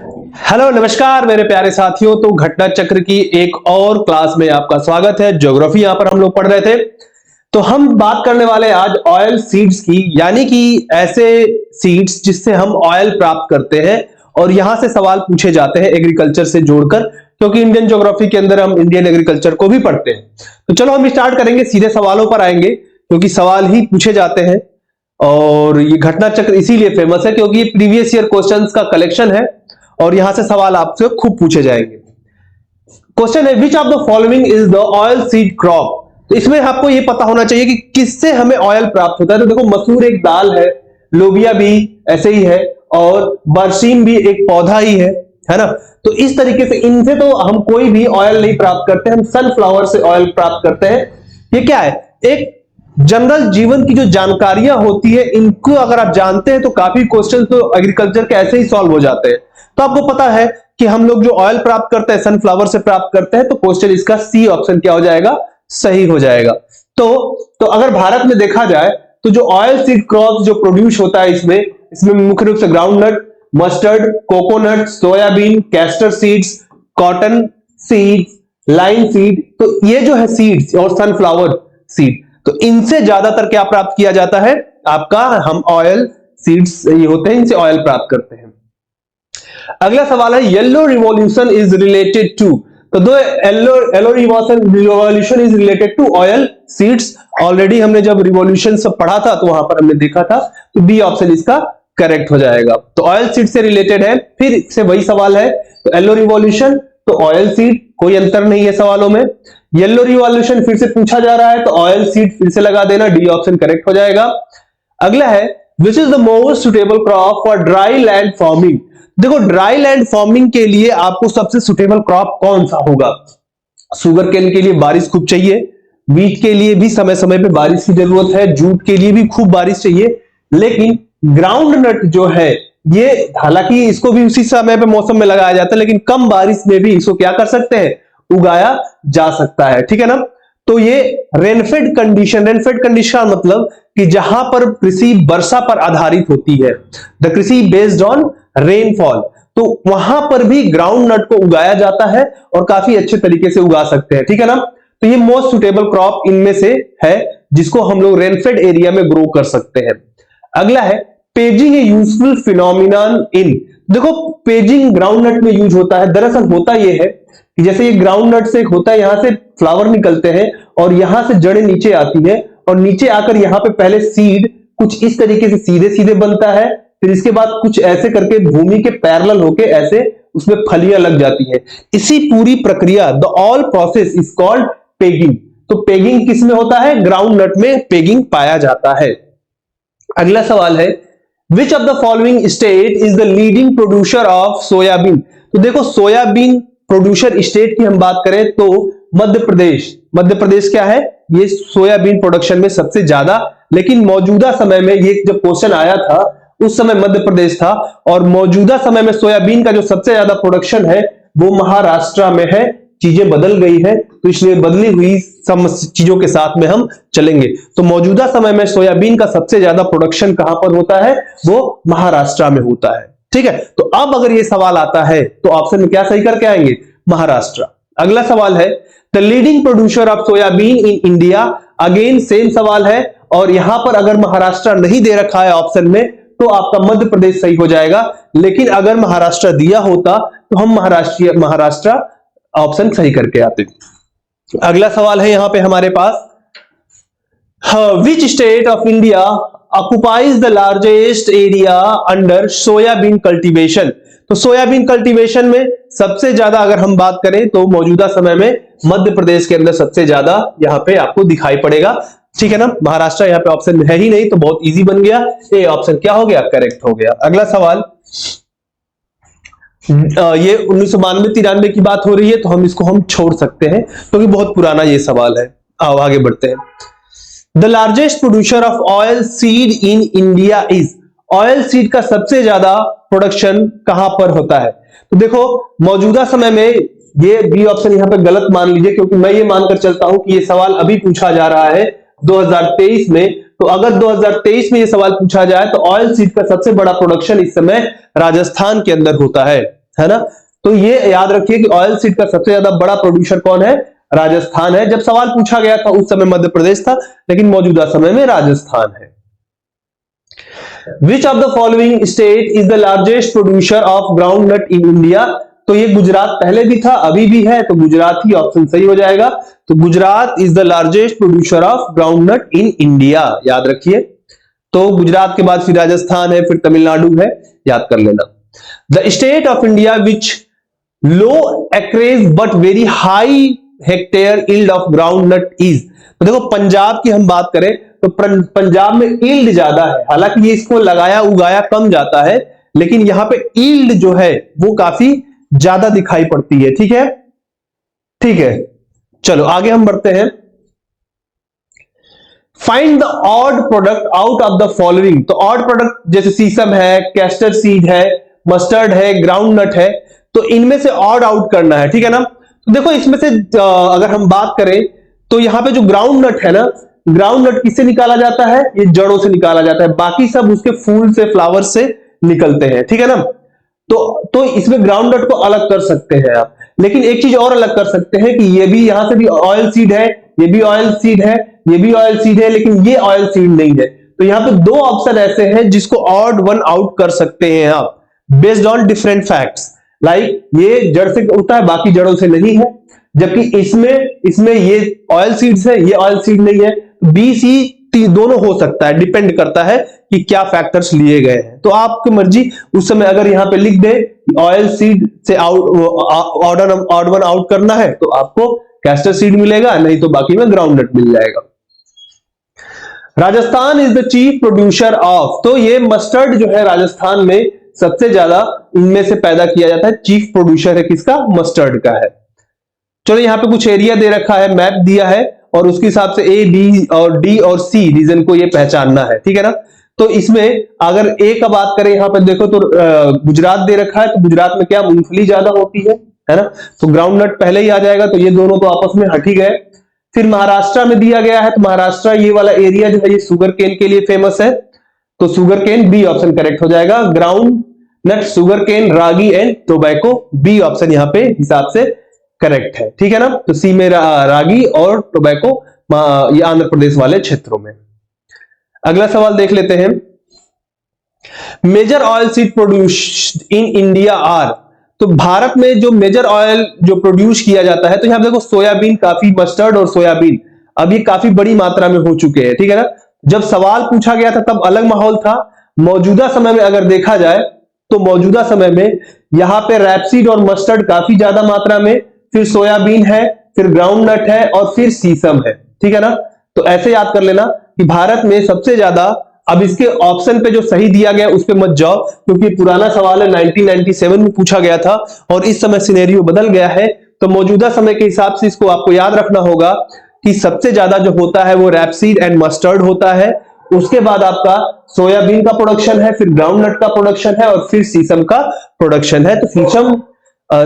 Hello नमस्कार मेरे प्यारे साथियों। तो घटना चक्र की एक और क्लास में आपका स्वागत है। ज्योग्राफी यहां पर हम लोग पढ़ रहे थे। तो हम बात करने वाले आज ऑयल सीड्स की, यानी कि ऐसे सीड्स जिससे हम ऑयल प्राप्त करते हैं और यहां से सवाल पूछे जाते हैं एग्रीकल्चर से जोड़कर, क्योंकि इंडियन ज्योग्राफी के अंदर हम इंडियन एग्रीकल्चर को भी पढ़ते हैं। तो चलो हम स्टार्ट करेंगे, सीधे सवालों पर आएंगे क्योंकि सवाल ही पूछे जाते हैं। और ये घटना चक्र इसीलिए फेमस है क्योंकि ये प्रीवियस ईयर क्वेश्चंस का कलेक्शन है और यहां से सवाल आपसे खूब पूछे जाएंगे। क्वेश्चन है which of the following is the oil seed crop. तो इसमें आपको यह पता होना चाहिए कि किससे हमें ऑयल प्राप्त होता है। तो देखो, मसूर एक दाल है, लोबिया भी ऐसे ही है और बरसीम भी एक पौधा ही है ना। तो इस तरीके से इनसे तो हम कोई भी ऑयल नहीं प्राप्त करते, हम सनफ्लावर से ऑयल प्राप्त करते हैं। ये क्या है, एक जनरल जीवन की जो जानकारियां होती है, इनको अगर आप जानते हैं तो काफी क्वेश्चन तो एग्रीकल्चर के ऐसे ही सॉल्व हो जाते हैं। तो आपको पता है कि हम लोग जो ऑयल प्राप्त करते हैं सनफ्लावर से प्राप्त करते हैं, तो क्वेश्चन इसका सी ऑप्शन क्या हो जाएगा, सही हो जाएगा। तो अगर भारत में देखा जाए तो जो ऑयल सीड क्रॉप जो प्रोड्यूस होता है इसमें मुख्य रूप से groundnut, mustard, coconut, soybean, castor seeds, cotton seeds, line seed. तो ये जो है सीड्स और सनफ्लावर सीड, तो इनसे ज्यादातर क्या प्राप्त किया जाता है आपका, हम ऑयल सीड्स ये होते हैं, इनसे ऑयल प्राप्त करते हैं। अगला सवाल है yellow revolution is related to. तो दो yellow revolution is related to oil seeds. Already हमने जब रिवॉल्यूशन सब पढ़ा था तो वहां पर हमने देखा था, तो बी ऑप्शन इसका करेक्ट हो जाएगा। तो ऑयल सीड से रिलेटेड है, फिर से वही सवाल है। तो येलो रिवॉल्यूशन तो ऑयल सीड, कोई अंतर नहीं है सवालों में। येलो रिवॉल्यूशन फिर से पूछा जा रहा है तो ऑयल सीड फिर से लगा देना, डी ऑप्शन करेक्ट हो जाएगा। अगला है which is the most suitable crop for dry land farming. देखो, ड्राई लैंड फार्मिंग के लिए आपको सबसे सुटेबल क्रॉप कौन सा होगा। शुगर केन के लिए बारिश खूब चाहिए, वीट के लिए भी समय समय पे बारिश की जरूरत है, जूट के लिए भी खूब बारिश चाहिए, लेकिन ग्राउंड नट जो है ये हालांकि इसको भी उसी समय पे मौसम में लगाया जाता है, लेकिन कम बारिश में भी इसको क्या कर सकते हैं, उगाया जा सकता है। ठीक है ना। तो ये रेनफेड कंडीशन का मतलब कि जहां पर कृषि वर्षा पर आधारित होती है, द कृषि बेस्ड ऑन रेनफॉल, तो वहां पर भी ग्राउंड नट को उगाया जाता है और काफी अच्छे तरीके से उगा सकते हैं। ठीक है ना। तो ये मोस्ट सुटेबल क्रॉप इनमें से है जिसको हम लोग रेनफेड एरिया में ग्रो कर सकते हैं। अगला है पेजिंग ए यूजफुल फिनोमिनन इन। देखो, पेजिंग ग्राउंड नट में यूज होता है। दरअसल होता यह है कि जैसे ये ग्राउंड नट से होता है, यहां से फ्लावर निकलते हैं और यहां से जड़ें नीचे आती है और नीचे आकर यहां पे पहले सीड कुछ इस तरीके से सीधे सीधे बनता है, फिर इसके बाद कुछ ऐसे करके भूमि के पैरेलल होके ऐसे उसमें फलियां लग जाती है। इसी पूरी प्रक्रिया the all process is called pegging. तो पेगिंग किस में होता है, ग्राउंड नट में पेगिंग पाया जाता है। अगला सवाल है which of the following state is the leading producer of soybean. तो देखो, सोयाबीन प्रोड्यूसर स्टेट की हम बात करें तो मध्य प्रदेश क्या है, ये सोयाबीन प्रोडक्शन में सबसे ज्यादा। लेकिन मौजूदा समय में ये जब क्वेश्चन आया था उस समय मध्य प्रदेश था, और मौजूदा समय में सोयाबीन का जो सबसे ज्यादा प्रोडक्शन है वो महाराष्ट्र में है। चीजें बदल गई है तो इसलिए बदली हुई चीजों के साथ में हम चलेंगे। तो मौजूदा समय में सोयाबीन का सबसे ज्यादा प्रोडक्शन कहां पर होता है, वो महाराष्ट्र में होता है। ठीक है। तो अब अगर ये सवाल आता है तो ऑप्शन में क्या सही करके आएंगे, महाराष्ट्र। अगला सवाल है the leading producer of soybean in India. Again same सवाल है और यहां पर अगर महाराष्ट्र नहीं दे रखा है ऑप्शन में तो आपका मध्य प्रदेश सही हो जाएगा, लेकिन अगर महाराष्ट्र दिया होता तो हम महाराष्ट्र ऑप्शन सही करके आते। अगला सवाल है यहां पे हमारे पास which state of India occupies the largest area under soybean cultivation. तो सोयाबीन कल्टीवेशन में सबसे ज्यादा अगर हम बात करें तो मौजूदा समय में मध्य प्रदेश के अंदर सबसे ज्यादा यहां पे आपको दिखाई पड़ेगा। ठीक है ना। महाराष्ट्र यहां पे ऑप्शन है ही नहीं तो बहुत इजी बन गया, ए ऑप्शन क्या हो गया, करेक्ट हो गया। अगला सवाल, ये 1992-93 की बात हो रही है तो हम इसको छोड़ सकते हैं क्योंकि बहुत पुराना ये सवाल है। आओ आगे बढ़ते हैं। The largest producer of oil seed in India is. Oil seed का सबसे ज्यादा प्रोडक्शन कहां पर होता है। तो देखो, मौजूदा समय में ये बी ऑप्शन यहां पे गलत मान लीजिए, क्योंकि मैं ये मानकर चलता हूं कि ये सवाल अभी पूछा जा रहा है 2023 में। तो अगर 2023 में ये सवाल पूछा जाए तो ऑयल सीड का सबसे बड़ा प्रोडक्शन इस समय राजस्थान के अंदर होता है। है ना। तो ये याद रखिए कि ऑयल सीड का सबसे ज्यादा बड़ा प्रोड्यूसर कौन है, राजस्थान है। जब सवाल पूछा गया था उस समय मध्य प्रदेश था, लेकिन मौजूदा समय में राजस्थान है। Which of the following state is the largest producer of ground nut in India. तो ये गुजरात पहले भी था, अभी भी है, तो गुजरात ही ऑप्शन सही हो जाएगा। तो Gujarat is the largest producer of ground nut in India, याद रखिए। तो गुजरात के बाद फिर राजस्थान है, फिर तमिलनाडु है, याद कर लेना। The state of India which low acreage but very high hectare yield of ground nut is. तो देखो पंजाब की हम बात करें तो पंजाब में यील्ड ज्यादा है, हालांकि ये इसको लगाया उगाया कम जाता है, लेकिन यहां पे यील्ड जो है वो काफी ज्यादा दिखाई पड़ती है। ठीक है, ठीक है, चलो आगे हम बढ़ते हैं। Find the odd product out of the following. तो ऑड प्रोडक्ट जैसे सीसम है, कैस्टर सीड है, मस्टर्ड है, ग्राउंड नट है, तो इनमें से ऑड आउट करना है। ठीक है ना। तो देखो इसमें से अगर हम बात करें तो यहां पे जो ग्राउंड नट है ना, ग्राउंड नट किससे निकाला जाता है, ये जड़ों से निकाला जाता है, बाकी सब उसके फूल से, फ्लावर से निकलते हैं। ठीक है ना। तो इसमें ग्राउंड नट को अलग कर सकते हैं आप, लेकिन एक चीज और अलग कर सकते हैं कि ये भी यहां से भी ऑयल सीड है, ये भी ऑयल सीड है, ये भी ऑयल सीड है, लेकिन ये ऑयल सीड नहीं है। तो यहां पे दो ऑप्शन ऐसे हैं जिसको ऑड वन आउट कर सकते हैं आप, based on different facts. Like ये जड़ से होता है, बाकी जड़ों से नहीं है, जबकि इसमें ये ऑयल सीड्स है, ये ऑयल सीड नहीं है। बी सी दोनों हो सकता है, डिपेंड करता है कि क्या फैक्टर्स लिए गए हैं। तो आपकी मर्जी, उस समय अगर यहां पे लिख दे ऑयल सीड से ऑड वन आउट करना है तो आपको कैस्टर सीड मिलेगा, नहीं तो बाकी में ग्राउंड नट मिल जाएगा। Rajasthan is the chief producer of. तो ये मस्टर्ड जो है राजस्थान में सबसे ज्यादा इनमें से पैदा किया जाता है, चीफ प्रोड्यूसर है किसका, मस्टर्ड का है। चलो यहां पे कुछ एरिया दे रखा है, मैप दिया है, और उसके हिसाब से ए, बी और डी और सी रीजन को ये पहचानना है। ठीक है ना। तो इसमें अगर ए का बात करें, यहां पर देखो तो गुजरात दे रखा है, तो गुजरात में क्या मूंगफली ज्यादा होती है ना, तो ग्राउंड नट पहले ही आ जाएगा, तो ये दोनों तो आपस में हट ही गए। फिर महाराष्ट्र में दिया गया है, तो महाराष्ट्र ये वाला एरिया जो है ये शुगर केन के लिए फेमस है, तो sugar cane, B option correct हो जाएगा। Ground nut, sugar cane, ragi and tobacco, B option यहां पे हिसाब से करेक्ट है। ठीक है ना। तो सी में रागी और टोबैको, ये आंध्र प्रदेश वाले क्षेत्रों में। अगला सवाल देख लेते हैं। Major oil seed produced in India are. तो भारत में जो मेजर ऑयल जो प्रोड्यूस किया जाता है, तो यहां देखो सोयाबीन काफी, मस्टर्ड और सोयाबीन अब ये काफी बड़ी मात्रा में हो चुके हैं। ठीक है ना। जब सवाल पूछा गया था तब अलग माहौल था, मौजूदा समय में अगर देखा जाए तो मौजूदा समय में यहां पे रैपसीड और मस्टर्ड काफी ज्यादा मात्रा में, फिर सोयाबीन है, फिर ग्राउंड नट है और फिर सीसम है। ठीक है ना। तो ऐसे याद कर लेना कि भारत में सबसे ज्यादा, अब इसके ऑप्शन पे जो सही दिया गया उस पे मत जाओ, क्योंकि पुराना सवाल है, 1997 में पूछा गया था और इस समय सिनेरियो बदल गया है। तो मौजूदा समय के हिसाब से इसको आपको याद रखना होगा कि सबसे ज्यादा जो होता है वो रैपसीड एंड मस्टर्ड होता है, उसके बाद आपका सोयाबीन का प्रोडक्शन है, फिर ग्राउंड नट का प्रोडक्शन है और फिर सीसम का प्रोडक्शन है। तो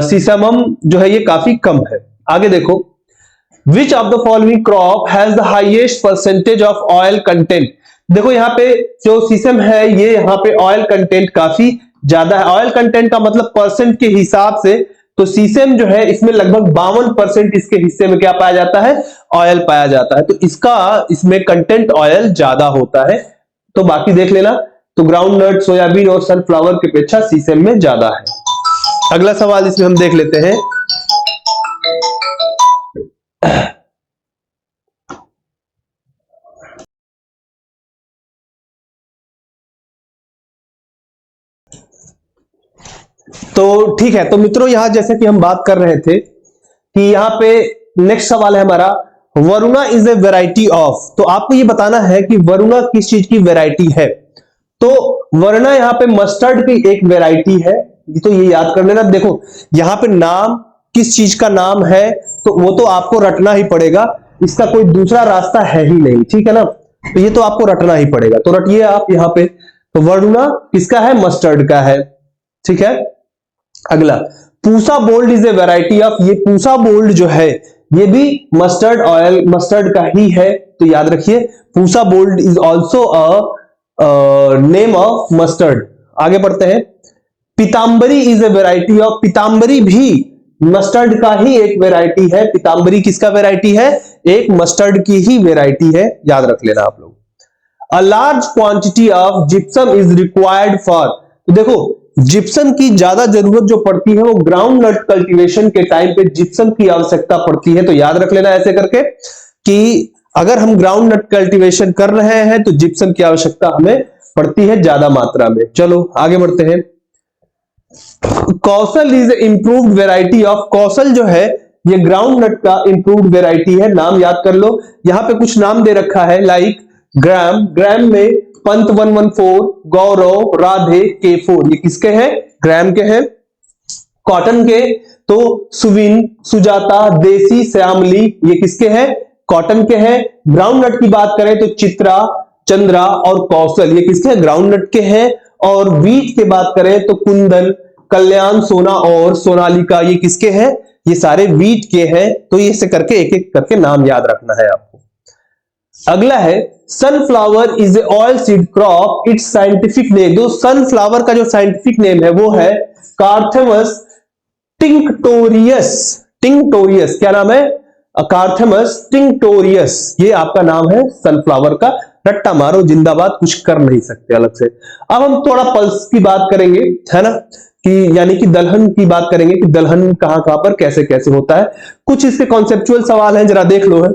सीसमम जो है ये काफी कम है। आगे देखो, विच of the following crop has the highest percentage of oil content. देखो यहाँ पे जो सीसम है ये यहाँ पे ऑयल कंटेंट काफी ज्यादा है। ऑयल कंटेंट का मतलब परसेंट के हिसाब से, तो सीसम जो है इसमें लगभग 52% इसके हिस्से में क्या पाया जाता है, ऑयल पाया जाता है। तो इसमें कंटेंट ऑयल ज्यादा होता है। तो बाकी देख लेना, तो ग्राउंड नट, सोयाबीन और सनफ्लावर की अपेक्षा सीसम में ज्यादा है। अगला सवाल इसमें हम देख लेते हैं। तो ठीक है, तो मित्रों यहां जैसे कि हम बात कर रहे थे कि यहां पे नेक्स्ट सवाल है हमारा, Varuna is a variety of. तो आपको ये बताना है कि वरुणा किस चीज की वेराइटी है। तो वरुणा यहां पे मस्टर्ड की एक वेराइटी है, तो ये याद कर लेना। देखो यहां पे नाम किस चीज का नाम है, तो वो तो आपको रटना ही पड़ेगा, इसका कोई दूसरा रास्ता है ही नहीं। ठीक है ना। तो ये तो आपको रटना ही पड़ेगा, तो रटिए आप यहां पे। तो वरुणा किसका है, मस्टर्ड का है। ठीक है। अगला, Pusa bold is a variety of. ये पूसा बोल्ड जो है ये भी मस्टर्ड ऑयल, मस्टर्ड का ही है, तो याद रखिए Pusa bold is also a name of mustard. आगे बढ़ते हैं। Pitambari is a variety of, Pitambari भी मस्टर्ड का ही एक वेराइटी है। पीतांबरी किसका वेराइटी है? एक मस्टर्ड की ही वेराइटी है, याद रख लेना आप लोग। A large quantity of gypsum is required for, तो देखो जिप्सम की ज्यादा जरूरत जो पड़ती है वो ग्राउंड नट कल्टीवेशन के टाइम पे जिप्सम की आवश्यकता पड़ती है। तो याद रख लेना ऐसे करके कि अगर हम ग्राउंड नट कल्टीवेशन कर रहे हैं तो जिप्सम की आवश्यकता हमें पड़ती है ज्यादा मात्रा में। चलो आगे बढ़ते हैं। कौशल इज इंप्रूव्ड वेराइटी ऑफ, कौशल जो है ये ग्राउंड नट का इंप्रूव्ड वेराइटी है। नाम याद कर लो, यहां पे कुछ नाम दे रखा है लाइक ग्राम, ग्राम में पंत 114, गौरव, राधे, K4, ये किसके हैं? ग्राम के हैं। कॉटन के तो सुविन, सुजाता, देसी, श्यामली, ये किसके हैं? कॉटन के हैं। ग्राउंड नट की बात करें तो चित्रा, चंद्रा और कौशल, ये किसके हैं? ग्राउंड नट के हैं। और वीट की बात करें तो कुंदन, कल्याण, सोना और सोनालिका, ये किसके हैं? ये सारे वीट के हैं। तो ये से करके एक एक करके नाम याद रखना है आपको। अगला है sunflower is a oil seed crop, it's scientific name, जो सनफ्लावर का जो साइंटिफिक नेम है वो है कार्थेमस टिंक्टोरियस। टिंक्टोरियस क्या नाम है? कार्थेमस टिंक्टोरियस, ये आपका नाम है सनफ्लावर का। रट्टा मारो जिंदाबाद, कुछ कर नहीं सकते अलग से। अब हम थोड़ा पल्स की बात करेंगे, है ना, कि यानी कि दलहन की बात करेंगे कि दलहन कहां कहां पर कैसे कैसे होता है। कुछ इसके कॉन्सेप्चुअल सवाल हैं, जरा देख लो है।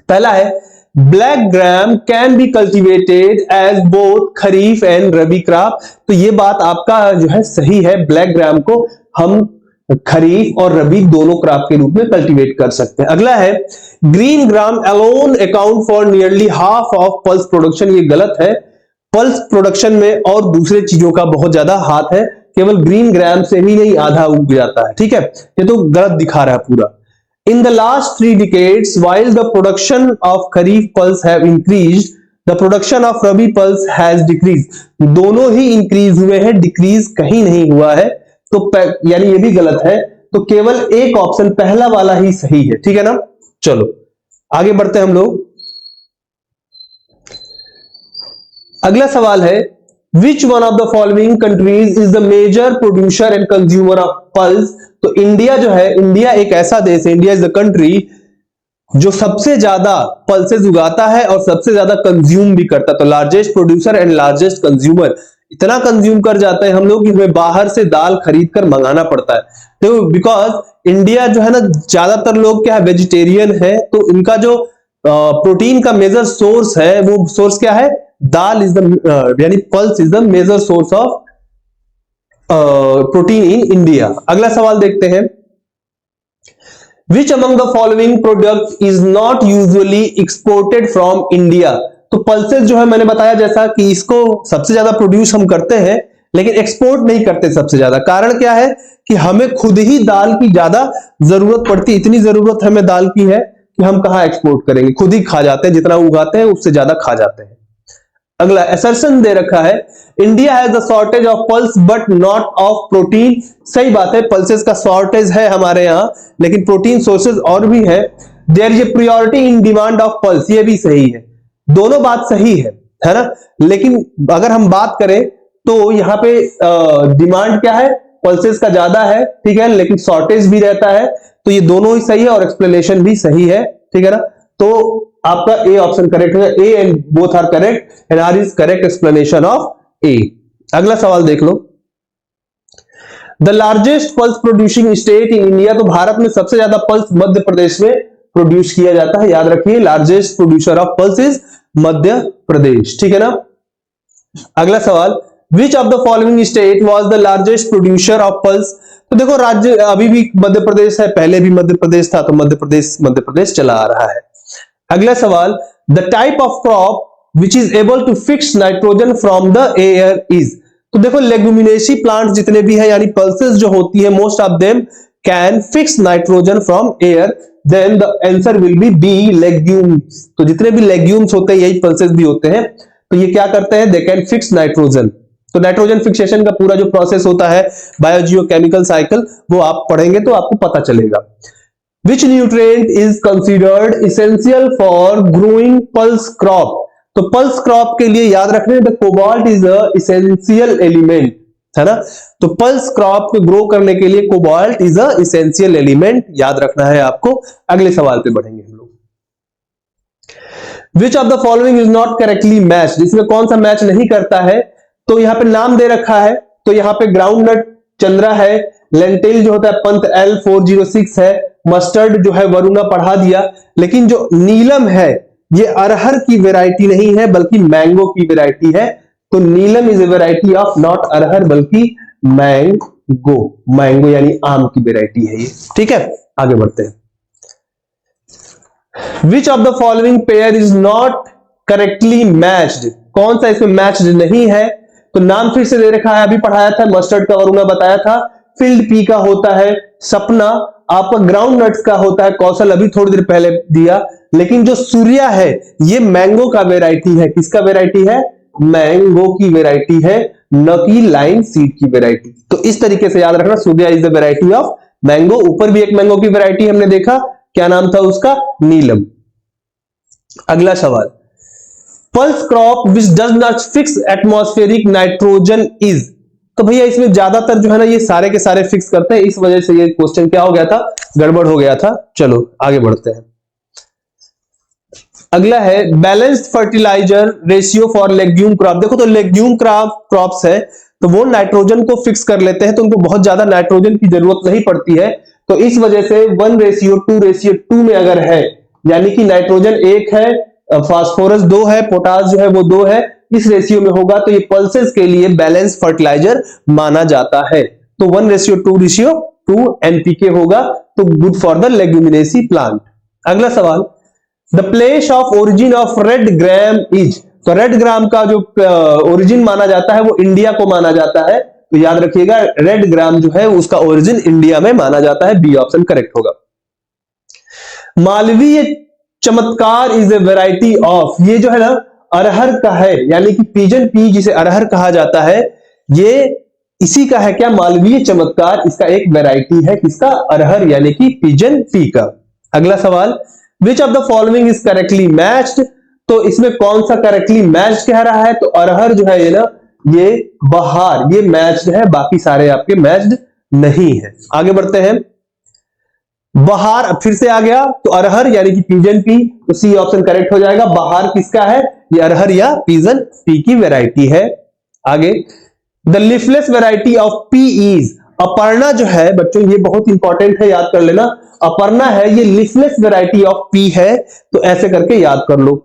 पहला है black gram can be cultivated as both kharif and rabi crop, तो ये बात आपका जो है सही है। ब्लैक ग्राम को हम खरीफ और रबी दोनों क्रॉप के रूप में कल्टीवेट कर सकते हैं। अगला है green gram alone account for nearly half of pulse production, ये गलत है। पल्स प्रोडक्शन में और दूसरे चीजों का बहुत ज्यादा हाथ है, केवल ग्रीन ग्राम से ही नहीं आधा उग जाता है, ठीक है, ये तो गलत दिखा रहा है पूरा। In the last 3 decades, while the production of Kharif pulse have increased, the production of Rabi pulse has decreased. दोनों ही इंक्रीज हुए हैं, डिक्रीज कहीं नहीं हुआ है। तो यानी ये भी गलत है, तो केवल एक ऑप्शन पहला वाला ही सही है, ठीक है ना। चलो आगे बढ़ते हैं हम लोग। अगला सवाल है Which one of the following countries is the major producer and consumer of pulse? तो इंडिया जो है, इंडिया एक ऐसा देश है, इंडिया इज द कंट्री जो सबसे ज्यादा पल्सेस उगाता है और सबसे ज्यादा कंज्यूम भी करता है। तो largest producer and largest consumer, इतना कंज्यूम कर जाते हैं हम लोग कि हमें बाहर से दाल खरीद कर मंगाना पड़ता है। तो बिकॉज इंडिया जो है ना, ज्यादातर लोग क्या है, वेजिटेरियन है, तो इनका जो प्रोटीन का मेजर सोर्स है वो सोर्स क्या है? दाल इज द यानी pulse is the major source of protein in India. अगला सवाल देखते हैं। Which among the following products is not usually exported from India? तो पल्सेस जो है मैंने बताया जैसा कि इसको सबसे ज्यादा प्रोड्यूस हम करते हैं लेकिन एक्सपोर्ट नहीं करते सबसे ज्यादा। कारण क्या है कि हमें खुद ही दाल की ज्यादा जरूरत पड़ती है, इतनी जरूरत हमें दाल की है कि हम कहां एक्सपोर्ट करेंगे, खुद ही खा जाते हैं, जितना उगाते हैं उससे ज्यादा खा जाते हैं। अगला असर्शन दे रखा है India has the shortage of pulse but not of protein. सही बात है, पल्सेस का शॉर्टेज है हमारे यहां, लेकिन प्रोटीन सोर्सेज और भी है। There is a priority in demand of pulse, ये भी सही है, दोनों बात सही है ना। लेकिन अगर हम बात करें तो यहाँ पे डिमांड क्या है, पल्सेस का ज्यादा है, ठीक है, लेकिन शॉर्टेज भी रहता है, तो ये दोनों ही सही है और एक्सप्लेनेशन भी सही है, ठीक है ना। तो आपका ए ऑप्शन करेक्ट है, A and both R correct and R is correct explanation of A. अगला सवाल देख लो। The largest pulse producing state in India, तो भारत में सबसे ज्यादा पल्स मध्य प्रदेश में प्रोड्यूस किया जाता है, याद रखिए largest producer of pulse is Madhya Pradesh, ठीक है ना। अगला सवाल, which of the following state was the largest producer of pulse? तो देखो राज्य अभी भी मध्य प्रदेश है, पहले भी मध्य प्रदेश था, तो मध्य प्रदेश चला आ रहा है। अगला सवाल, the type of crop which is able to fix nitrogen from the air is? तो देखो लेगुमिनेसी प्लांट जितने भी है यानी पल्सेस जो होती है, most of them can fix nitrogen from air, then the answer will be B legumes. तो जितने भी लेग्यूम्स होते हैं यही पल्सेस भी होते हैं, तो ये क्या करते हैं, दे कैन फिक्स नाइट्रोजन। तो नाइट्रोजन फिक्सेशन का पूरा जो प्रोसेस होता है बायोजियोकेमिकल साइकिल, वो आप पढ़ेंगे तो आपको पता चलेगा। Which nutrient is considered essential for growing pulse crop? तो pulse crop के लिए याद रखना, the cobalt is a essential element, है ना। तो पल्स क्रॉप को ग्रो करने के लिए cobalt is a essential element, याद रखना है आपको। अगले सवाल पे बढ़ेंगे हम लोग। विच of the following is not correctly matched, इसमें कौन सा मैच नहीं करता है। तो यहां पे नाम दे रखा है, तो यहां पे ग्राउंड नट चंद्रा है, लेंटिल जो होता है पंत L406 है, मस्टर्ड जो है वरुणा पढ़ा दिया। लेकिन जो नीलम है ये अरहर की वैरायटी नहीं है बल्कि मैंगो की वैरायटी है। तो Neelam is a variety of not arhar बल्कि मैंगो, मैंगो यानी आम की वैरायटी है ये। ठीक है, आगे बढ़ते हैं। विच of the following pair is not correctly matched, कौन सा इसमें मैच्ड नहीं है। तो नाम फिर से दे रखा है, अभी पढ़ाया था, मस्टर्ड का वरुणा बताया था, फील्ड पी का होता है सपना, आपका ग्राउंड नट्स का होता है कौशल, अभी थोड़ी देर पहले दिया। लेकिन जो सूर्या है ये मैंगो का वेराइटी है, किसका वेराइटी है, मैंगो की वेराइटी है, न कि लाइन सीड की वेराइटी। तो इस तरीके से याद रखना, Surya is the variety of mango. ऊपर भी एक मैंगो की वेराइटी हमने देखा, क्या नाम था उसका, नीलम। अगला सवाल, pulse crop which does not fix atmospheric nitrogen is. तो भैया इसमें ज्यादातर जो है ना ये सारे के सारे फिक्स करते हैं, इस वजह से ये क्वेश्चन क्या हो गया था, गड़बड़ हो गया था। चलो आगे बढ़ते हैं। अगला है balanced fertiliser ratio for legume crop. देखो तो लेग्यूम क्रॉप्स है तो वो नाइट्रोजन को फिक्स कर लेते हैं, तो उनको बहुत ज्यादा नाइट्रोजन की जरूरत नहीं पड़ती है। तो इस वजह से 1:2 में अगर है, यानी कि नाइट्रोजन 1 है, फास्फोरस 2 है, पोटास जो है वो 2 है, इस रेशियो में होगा तो ये पल्सेस के लिए बैलेंस फर्टिलाइजर माना जाता है। तो 1:2 एनपीके होगा, तो good for the leguminosae plant. अगला सवाल, the place of origin of red gram is. तो रेड ग्राम का जो ओरिजिन माना जाता है वो इंडिया को माना जाता है। तो याद रखिएगा रेड ग्राम जो है उसका ओरिजिन इंडिया में माना जाता है, बी ऑप्शन करेक्ट होगा। मालवीय चमत्कार इज ए वेराइटी ऑफ, ये जो है ना अरहर का है, यानी कि पिजन पी जिसे अरहर कहा जाता है, ये इसी का है क्या, मालवीय चमत्कार, इसका एक वेराइटी है, किसका, अरहर यानी कि पिजन पी का। अगला सवाल, which of the following is correctly matched. तो इसमें कौन सा करेक्टली मैच्ड कह रहा है, तो अरहर जो है ये ना, ये बहार, ये मैच्ड है, बाकी सारे आपके मैच्ड नहीं है। आगे बढ़ते हैं। बहार फिर से आ गया, तो अरहर यानी कि पिजन पी, तो सी ऑप्शन करेक्ट हो जाएगा। बहार किसका है, ये अरहर या पिजन पी की वैरायटी है। आगे, the leafless variety of P is. Aparna जो है बच्चों ये बहुत इंपॉर्टेंट है, याद कर लेना। अपर्णा है ये लीफलेस वैरायटी ऑफ पी है, तो ऐसे करके याद कर लो।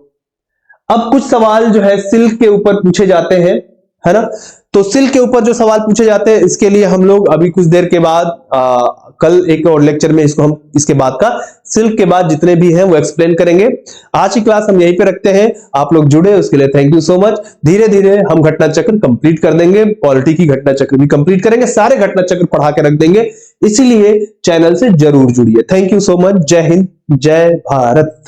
अब कुछ सवाल जो है सिल्क के ऊपर पूछे जाते हैं, है ना। तो सिल्क के ऊपर जो सवाल पूछे जाते हैं इसके लिए हम लोग अभी कुछ देर के बाद कल एक और लेक्चर में इसको हम इसके बाद का सिल्क के बाद जितने भी हैं वो एक्सप्लेन करेंगे। आज की क्लास हम यहीं पे रखते हैं, आप लोग जुड़े उसके लिए थैंक यू सो मच। धीरे धीरे हम घटना चक्र कंप्लीट कर देंगे, पॉलिटी की घटना चक्र भी कंप्लीट करेंगे, सारे घटना चक्र पढ़ा के रख देंगे, इसीलिए चैनल से जरूर जुड़िए। Thank you so much. जय हिंद, जय भारत।